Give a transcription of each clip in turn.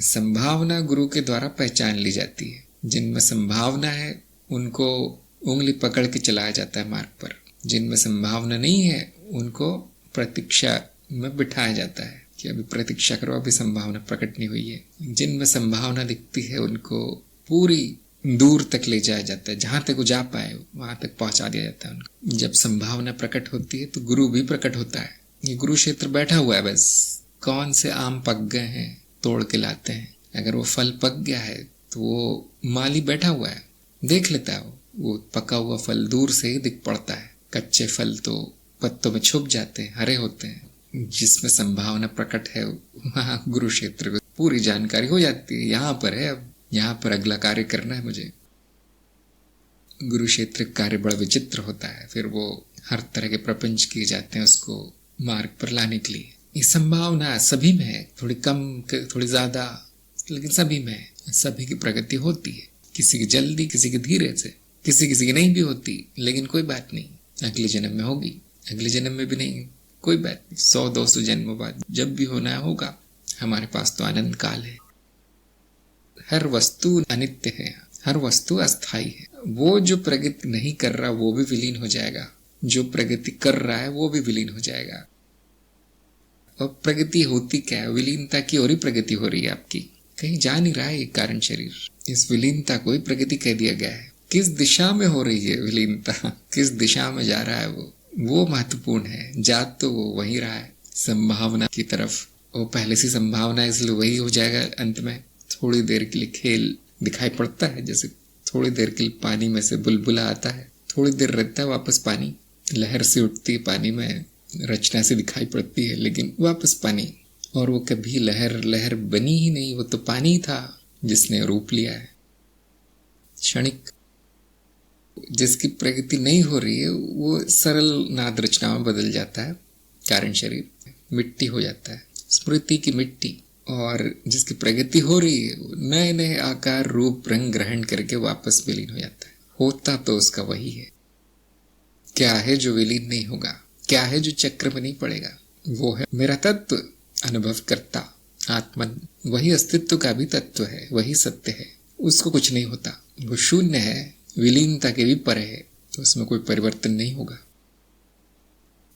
संभावना गुरु के द्वारा पहचान ली जाती है। जिनमें संभावना है उनको उंगली पकड़ के चलाया जाता है मार्ग पर, जिनमें संभावना नहीं है उनको प्रतीक्षा में बिठाया जाता है कि अभी प्रतीक्षा करो, अभी संभावना प्रकट नहीं हुई है। जिनमें संभावना दिखती है उनको पूरी दूर तक ले जाया जाता है, जहां तक वो जा पाए वहां तक पहुंचा दिया जाता है उनको। जब संभावना प्रकट होती है तो गुरु भी प्रकट होता है। ये गुरु क्षेत्र बैठा हुआ है, बस कौन से आम पक गए हैं तोड़ के लाते हैं। अगर वो फल पक गया है तो वो माली बैठा हुआ है, देख लेता है। वो पका हुआ फल दूर से ही दिख पड़ता है, कच्चे फल तो पत्तों में छुप जाते हैं, हरे होते हैं। जिसमें संभावना प्रकट है वहां गुरु क्षेत्र को पूरी जानकारी हो जाती है, यहाँ पर है, अब यहाँ पर अगला कार्य करना है मुझे। गुरु क्षेत्र कार्य बड़ा विचित्र होता है। फिर वो हर तरह के प्रपंच किए जाते हैं उसको मार्ग पर लाने के लिए। ये संभावना सभी में है, थोड़ी कम थोड़ी ज्यादा, लेकिन सभी में है। सभी की प्रगति होती है, किसी की जल्दी, किसी की धीरे से, किसी की नहीं भी होती, लेकिन कोई बात नहीं, अगले जन्म में होगी, अगले जन्म में भी नहीं, कोई बात नहीं, 100-200 जन्मों बाद जब भी होना होगा। हमारे पास तो अनंत काल है। हर वस्तु अनित्य है, हर वस्तु अस्थाई है। वो जो प्रगति नहीं कर रहा वो भी विलीन हो जाएगा, जो प्रगति कर रहा है वो भी विलीन हो जाएगा। और प्रगति होती क्या है? विलीनता की और ही प्रगति हो रही है आपकी, कहीं जा नहीं रहा है ये कारण शरीर। इस विलीनता को ही प्रगति कह दिया गया है। किस दिशा में हो रही है विलीनता, किस दिशा में जा रहा है वो महत्वपूर्ण है। जात तो वो वही रहा है संभावना की तरफ, वो पहले से संभावना है, इसलिए वही हो जाएगा अंत में। थोड़ी देर के लिए खेल दिखाई पड़ता है, जैसे थोड़ी देर के लिए पानी में से बुलबुला आता है, थोड़ी देर रहता है, वापस पानी, लहर से उठती है पानी में, रचना से दिखाई पड़ती है, लेकिन वापस पानी। और वो कभी लहर बनी ही नहीं, वो तो पानी था जिसने रूप लिया है क्षणिक। जिसकी प्रगति नहीं हो रही है वो सरल नाद रचना में बदल जाता है, कारण शरीर मिट्टी हो जाता है, स्मृति की मिट्टी। और जिसकी प्रगति हो रही है वो नए नए आकार रूप रंग ग्रहण करके वापस विलीन हो जाता है। होता तो उसका वही है। क्या है जो विलीन नहीं होगा? क्या है जो चक्र में नहीं पड़ेगा? वो है मेरा तत्व, अनुभव करता आत्मन। वही अस्तित्व का भी तत्व है, वही सत्य है, उसको कुछ नहीं होता। वो शून्य है, विलीनता के भी परे है, तो उसमें कोई परिवर्तन नहीं होगा।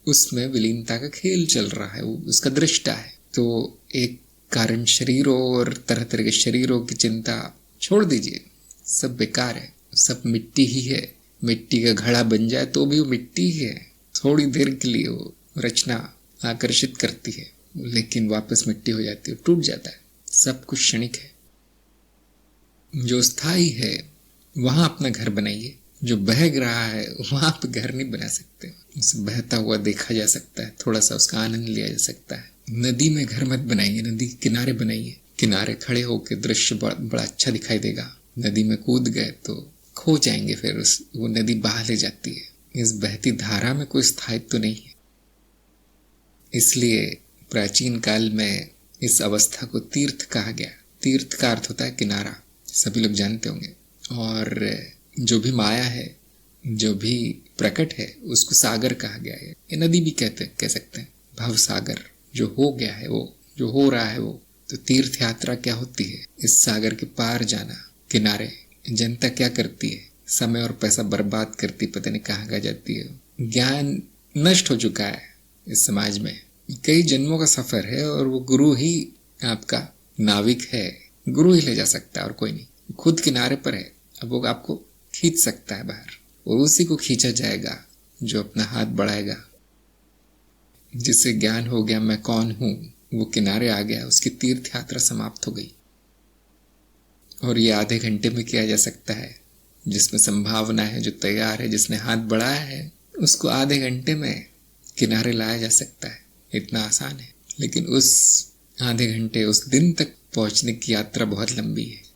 उसमें विलीनता का खेल चल रहा है, वो उसका दृष्टा है। तो एक कारण शरीरों और तरह तरह के शरीरों की चिंता छोड़ दीजिए, सब बेकार है, सब मिट्टी ही है। मिट्टी का घड़ा बन जाए तो भी वो मिट्टी ही है। थोड़ी देर के लिए वो रचना आकर्षित करती है, लेकिन वापस मिट्टी हो जाती है, टूट जाता है। सब कुछ क्षणिक है। जो स्थायी है वहां अपना घर बनाइए, जो बह रहा है वहां आप घर नहीं बना सकते। उसे बहता हुआ देखा जा सकता है, थोड़ा सा उसका आनंद लिया जा सकता है। नदी में घर मत बनाइए, नदी के किनारे बनाइए। किनारे खड़े होकर दृश्य बड़ा अच्छा दिखाई देगा। नदी में कूद गए तो खो जाएंगे, फिर वो नदी बहा ले जाती है। इस बहती धारा में कोई स्थायित्व तो नहीं है। इसलिए प्राचीन काल में इस अवस्था को तीर्थ कहा गया। तीर्थ का अर्थ होता है किनारा, सभी लोग जानते होंगे। और जो भी माया है, जो भी प्रकट है, उसको सागर कहा गया है। ये नदी भी कह सकते हैं, भव सागर। जो हो गया है, वो जो हो रहा है वो। तो तीर्थ यात्रा क्या होती है? इस सागर के पार जाना, किनारे। जनता क्या करती है? समय और पैसा बर्बाद करती, पता नहीं कहाँ जाती है। ज्ञान नष्ट हो चुका है इस समाज में। कई जन्मों का सफर है और वो गुरु ही आपका नाविक है, गुरु ही ले जा सकता है और कोई नहीं। खुद किनारे पर है, अब वो आपको खींच सकता है बाहर, और उसी को खींचा जाएगा जो अपना हाथ बढ़ाएगा। जिसे ज्ञान हो गया मैं कौन हूं, वो किनारे आ गया, उसकी तीर्थ यात्रा समाप्त हो गई। और ये आधे घंटे में किया जा सकता है। जिसमें संभावना है, जो तैयार है, जिसने हाथ बढ़ाया है, उसको आधे घंटे में किनारे लाया जा सकता है। इतना आसान है। लेकिन उस आधे घंटे, उस दिन तक पहुंचने की यात्रा बहुत लंबी है।